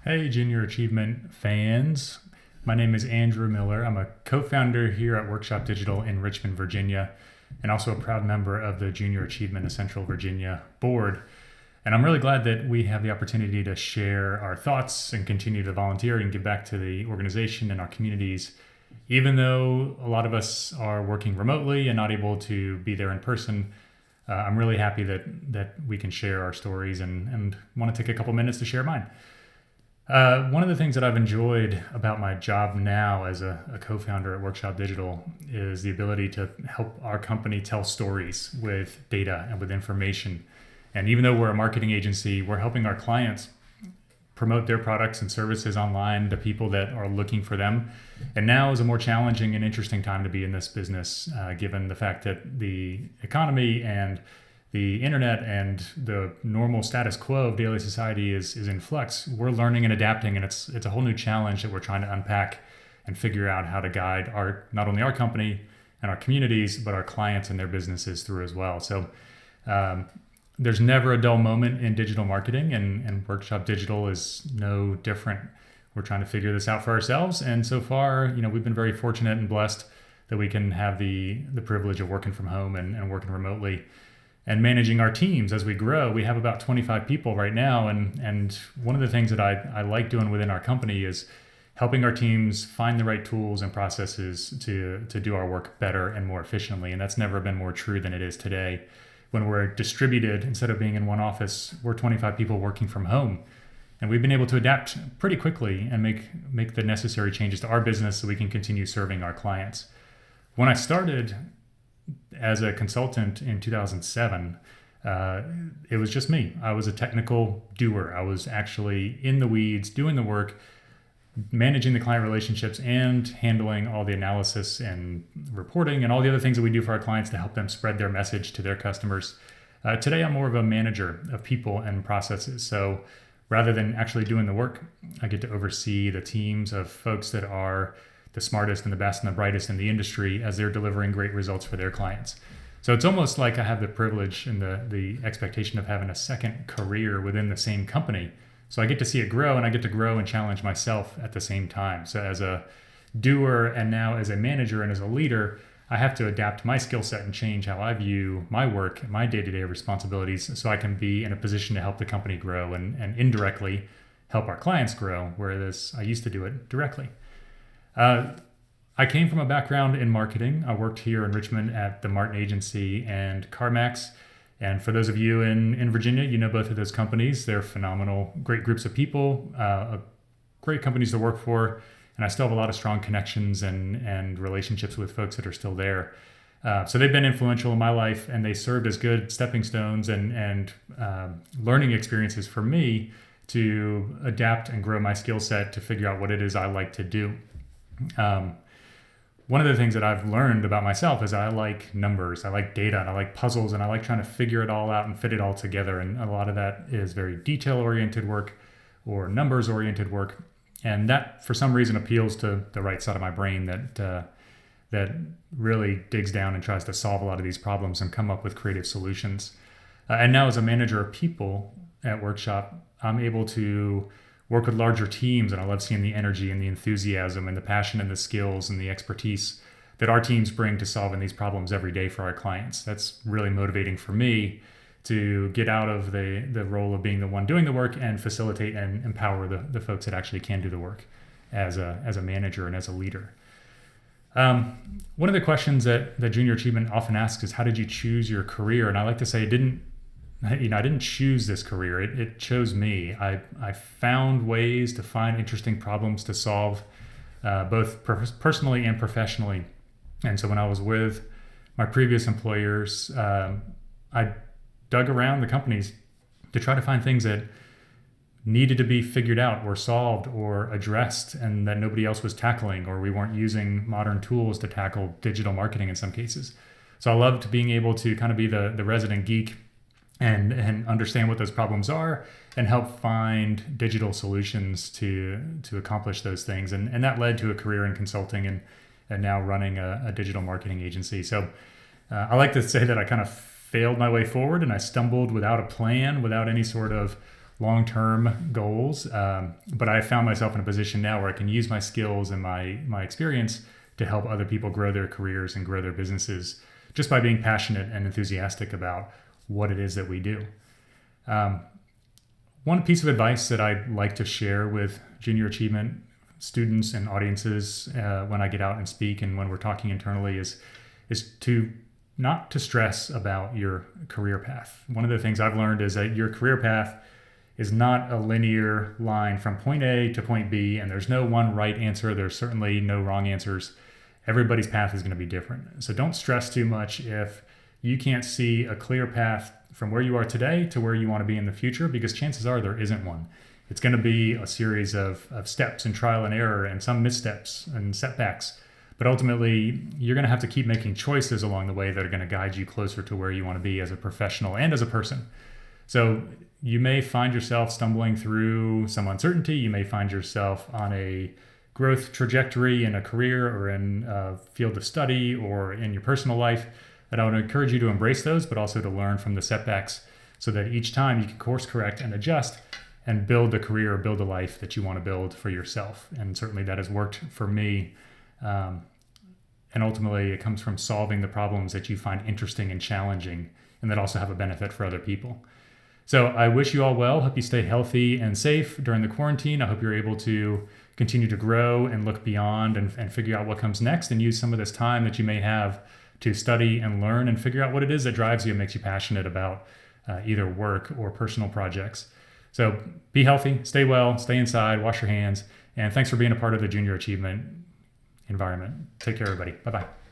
Hey, Junior Achievement fans. My name is Andrew Miller. I'm a co founder here at Workshop Digital in Richmond, Virginia, and also a proud member of the Junior Achievement of Central Virginia board. And I'm really glad that we have the opportunity to share our thoughts and continue to volunteer and give back to the organization and our communities. Even though a lot of us are working remotely and not able to be there in person, I'm really happy that we can share our stories and want to take a couple minutes to share mine. One of the things that I've enjoyed about my job now as a co founder at Workshop Digital is the ability to help our company tell stories with data and with information. And even though we're a marketing agency, we're helping our clients promote their products and services online to people that are looking for them. And now is a more challenging and interesting time to be in this business, given the fact that the economy and the internet and the normal status quo of daily society is in flux. We're learning and adapting, and it's a whole new challenge that we're trying to unpack and figure out how to guide our not only our company and our communities, but our clients and their businesses through as well. So there's never a dull moment in digital marketing, and Workshop Digital is no different. We're trying to figure this out for ourselves, and so far, we've been very fortunate and blessed that we can have the privilege of working from home and working remotely and managing our teams as we grow. We have about 25 people right now, and one of the things that I like doing within our company is helping our teams find the right tools and processes to do our work better and more efficiently. And that's never been more true than it is today. When we're distributed, instead of being in one office, we're 25 people working from home. And we've been able to adapt pretty quickly and make the necessary changes to our business so we can continue serving our clients. When I started as a consultant in 2007, it was just me. I was a technical doer. I was actually in the weeds, doing the work, managing the client relationships, and handling all the analysis and reporting and all the other things that we do for our clients to help them spread their message to their customers. Today, I'm more of a manager of people and processes. So rather than actually doing the work, I get to oversee the teams of folks that are the smartest and the best and the brightest in the industry as they're delivering great results for their clients. So it's almost like I have the privilege and the expectation of having a second career within the same company. So I get to see it grow, and I get to grow and challenge myself at the same time. So as a doer and now as a manager and as a leader, I have to adapt my skill set and change how I view my work and my day-to-day responsibilities so I can be in a position to help the company grow and indirectly help our clients grow, whereas I used to do it directly. I came from a background in marketing. I worked here in Richmond at the Martin Agency and CarMax. And for those of you in Virginia, you know both of those companies. They're phenomenal, great groups of people, great companies to work for. And I still have a lot of strong connections and relationships with folks that are still there. So they've been influential in my life, and they served as good stepping stones and learning experiences for me to adapt and grow my skill set to figure out what it is I like to do. One of the things that I've learned about myself is I like numbers, I like data, and I like puzzles, and I like trying to figure it all out and fit it all together. And a lot of that is very detail-oriented work or numbers-oriented work. And that, for some reason, appeals to the right side of my brain that really digs down and tries to solve a lot of these problems and come up with creative solutions. And now as a manager of people at Workshop, I'm able to work with larger teams, and I love seeing the energy and the enthusiasm and the passion and the skills and the expertise that our teams bring to solving these problems every day for our clients. That's really motivating for me to get out of the role of being the one doing the work and facilitate and empower the folks that actually can do the work as a manager and as a leader. One of the questions that Junior Achievement often asks is, how did you choose your career? And I like to say I didn't choose this career. It chose me. I found ways to find interesting problems to solve, both personally and professionally. And so when I was with my previous employers, I dug around the companies to try to find things that needed to be figured out or solved or addressed and that nobody else was tackling, or we weren't using modern tools to tackle digital marketing in some cases. So I loved being able to kind of be the resident geek and understand what those problems are and help find digital solutions to accomplish those things. And that led to a career in consulting and now running a digital marketing agency. So I like to say that I kind of failed my way forward, and I stumbled without a plan, without any sort of long-term goals. But I found myself in a position now where I can use my skills and my experience to help other people grow their careers and grow their businesses just by being passionate and enthusiastic about what it is that we do. One piece of advice that I'd like to share with junior achievement students and audiences when I get out and speak and when we're talking internally is to not to stress about your career path. One of the things I've learned is that your career path is not a linear line from point A to point B, and there's no one right answer. There's certainly no wrong answers. Everybody's path is going to be different. So don't stress too much if you can't see a clear path from where you are today to where you want to be in the future, because chances are there isn't one. It's going to be a series of steps and trial and error and some missteps and setbacks. But ultimately, you're going to have to keep making choices along the way that are going to guide you closer to where you want to be as a professional and as a person. So you may find yourself stumbling through some uncertainty. You may find yourself on a growth trajectory in a career or in a field of study or in your personal life. And I would encourage you to embrace those, but also to learn from the setbacks so that each time you can course correct and adjust and build the career, build a life that you want to build for yourself. And certainly that has worked for me. And ultimately, it comes from solving the problems that you find interesting and challenging, and that also have a benefit for other people. So I wish you all well. Hope you stay healthy and safe during the quarantine. I hope you're able to continue to grow and look beyond and figure out what comes next, and use some of this time that you may have to study and learn and figure out what it is that drives you and makes you passionate about either work or personal projects. So be healthy, stay well, stay inside, wash your hands, and thanks for being a part of the Junior Achievement environment. Take care, everybody. Bye-bye.